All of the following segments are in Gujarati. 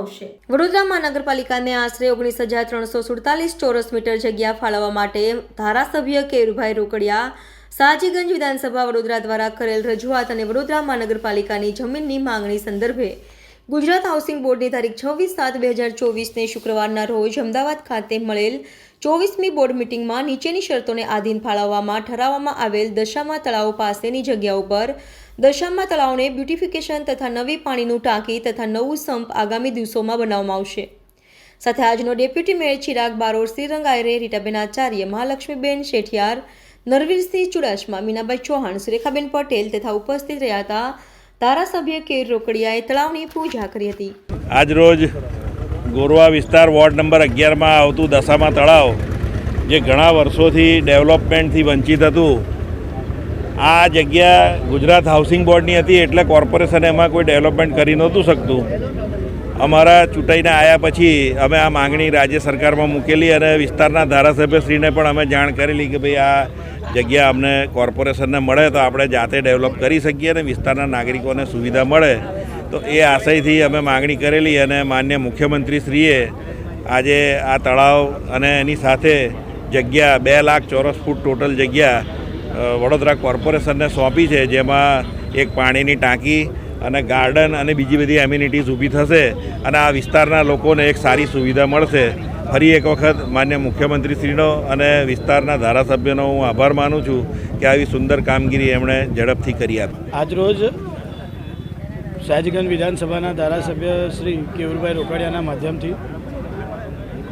આવશે। વડોદરા મહાનગરપાલિકાને આશરે 19,347 ચોરસ મીટર જગ્યા ફાળવવા માટે ધારાસભ્ય કેયુરભાઈ રોકડિયા સાજીગંજ વિધાનસભા વડોદરા દ્વારા કરેલ રજૂઆત અને વડોદરા મહાનગરપાલિકાની જમીનની માંગણી સંદર્ભે ગુજરાત હાઉસિંગ બોર્ડની તારીખ 26/7/2024ને શુક્રવારના રોજ અમદાવાદ ખાતે મળેલ 24મી બોર્ડ મિટિંગમાં નીચેની શરતોને આધીન ફાળવવામાં ઠરાવવામાં આવેલ દશામા તળાવ પાસેની જગ્યા ઉપર દશામા તળાવને બ્યુટિફિકેશન તથા નવી પાણીનું ટાંકી તથા નવું સંપ આગામી દિવસોમાં બનાવવામાં આવશે। સાથે આજનો ડેપ્યુટી મેયર ચિરાગ બારોટ, શ્રીરંગ આયરે, રીટાબેન આચાર્ય, મહાલક્ષ્મીબેન શેઠિયાર, નરવીરસિંહ ચુડાસમા, મીનાબાઈ ચૌહાણ, સુરેખાબેન પટેલ તથા ઉપસ્થિત રહ્યા હતા। ધારાસભ્ય કેયુર રોકડિયાએ તળાવની પૂજા કરી હતી। આજ રોજ ગોરવા વિસ્તાર વોર્ડ નંબર 11માં આવતું દશામા તળાવ જે ઘણા વર્ષોથી ડેવલપમેન્ટથી વંચિત હતું, આ જગ્યા ગુજરાત હાઉસિંગ બોર્ડની હતી એટલે કોર્પોરેશન એમાં કોઈ ડેવલપમેન્ટ કરી નહોતું શકતું। અમારા ચૂંટાઈને આવ્યા પછી અમે આ માંગણી રાજ્ય સરકારમાં મૂકેલી અને વિસ્તારના ધારાસભ્યશ્રીને પણ અમે જાણ કરેલી કે ભાઈ આ જગ્યા અમને કોર્પોરેશનને મળે તો આપણે જાતે ડેવલપ કરી શકીએ અને વિસ્તારના નાગરિકોને સુવિધા મળે। તો એ આશયથી અમે માંગણી કરેલી અને માન્ય મુખ્યમંત્રીશ્રીએ આજે આ તળાવ અને એની સાથે જગ્યા 2 લાખ ચોરસ ફૂટ ટોટલ જગ્યા વડોદરા કોર્પોરેશનને સોંપી છે, જેમાં એક પાણીની ટાંકી અને ગાર્ડન અને બીજી બધી એમ્યુનિટીઝ ઊભી થશે અને આ વિસ્તારના લોકોને એક સારી સુવિધા મળશે। ફરી એક વખત માન્ય મુખ્યમંત્રીશ્રીનો અને વિસ્તારના ધારાસભ્યોનો હું આભાર માનું છું કે આવી સુંદર કામગીરી એમણે ઝડપથી કરી આપી। આજરોજ સાજીગંજ વિધાનસભાના ધારાસભ્ય શ્રી કેયુરભાઈ રોકડિયાના માધ્યમથી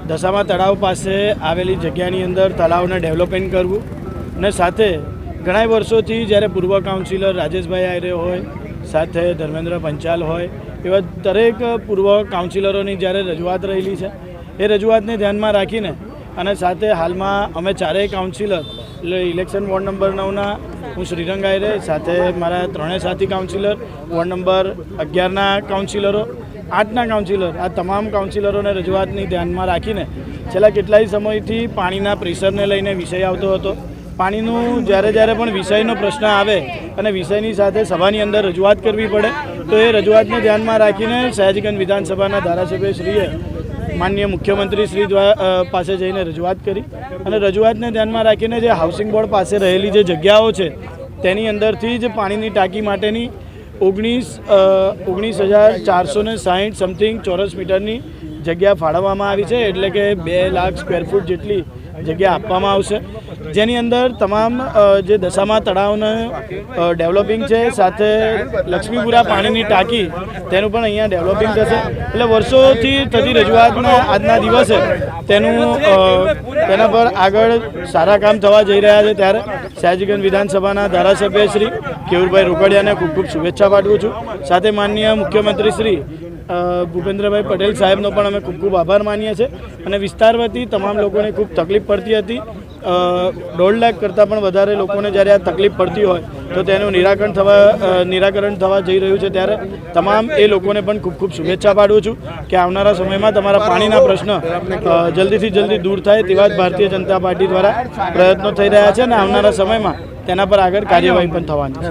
દશામા તળાવ પાસે આવેલી જગ્યાની અંદર તળાવને ડેવલપમેન્ટ કરવું અને સાથે ઘણા વર્ષોથી જ્યારે પૂર્વ કાઉન્સિલર રાજેશભાઈ આયરે હોય, સાથે ધર્મેન્દ્ર પંચાલ હોય, એવા દરેક પૂર્વ કાઉન્સિલરોની જ્યારે રજૂઆત રહેલી છે, એ રજૂઆતને ધ્યાનમાં રાખીને અને સાથે હાલમાં અમે 4 કાઉન્સિલર એટલે ઇલેક્શન વોર્ડ નંબર 9ના હું શ્રીરંગ આયરે, સાથે મારા 3 સાથી કાઉન્સિલર, વોર્ડ નંબર 11ના કાઉન્સિલરો, 8ના કાઉન્સિલર, આ તમામ કાઉન્સિલરોને રજૂઆતની ધ્યાનમાં રાખીને છેલ્લા કેટલાય સમયથી પાણીના પ્રેશરને લઈને વિષય આવતો હતો। પાણીનું જ્યારે પણ વિષયનો પ્રશ્ન આવે અને વિષયની સાથે સભાની અંદર રજૂઆત કરવી પડે તો એ રજૂઆતને ધ્યાનમાં રાખીને સાજીગંજ વિધાનસભાના ધારાસભ્યશ્રીએ માનનીય મુખ્યમંત્રી શ્રી પાસે જઈને રજૂઆત કરી અને રજૂઆતને ધ્યાનમાં રાખીને જે હાઉસિંગ બોર્ડ પાસે રહેલી જે જગ્યાઓ છે તેની અંદરથી જ પાણીની ટાંકી માટેની 19,460 સમથિંગ ચોરસ મીટરની જગ્યા ફાળવવામાં આવી છે, એટલે કે 2 લાખ સ્ક્વેર ફૂટ જેટલી જગ્યા આપવામાં આવશે, જેની અંદર તમામ જે દશામા તળાવનું ડેવલપિંગ છે, સાથે લક્ષ્મીપુરા પાણીની ટાંકી તેનું પણ અહીંયા ડેવલપિંગ થશે। એટલે વર્ષોથી થતી રજૂઆતના આજના દિવસે તેના પર આગળ સારા કામ થવા જઈ રહ્યા છે, ત્યારે સાજીગંજ વિધાનસભાના ધારાસભ્ય શ્રી કેયુરભાઈ રોકડિયાને ખૂબ ખૂબ શુભેચ્છા પાઠવું છું। સાથે માનનીય મુખ્યમંત્રી શ્રી ભૂપેન્દ્રભાઈ પટેલ સાહેબનો પણ અમે ખૂબ ખૂબ આભાર માનીએ છીએ અને વિસ્તાર વતી તમામ લોકોને ખૂબ તકલીફ પડતી હતી। 1.5 લાખ કરતાં પણ વધારે લોકોને જ્યારે આ તકલીફ પડતી હોય તો તેનું નિરાકરણ થવા જઈ રહ્યું છે, ત્યારે તમામ એ લોકોને પણ ખૂબ ખૂબ શુભેચ્છા પાઠવું છું કે આવનારા સમયમાં તમારા પાણીના પ્રશ્ન જલ્દીથી જલ્દી દૂર થાય તેવા જ ભારતીય જનતા પાર્ટી દ્વારા પ્રયત્નો થઈ રહ્યા છે અને આવનારા સમયમાં તેના પર આગળ કાર્યવાહી પણ થવાની છે।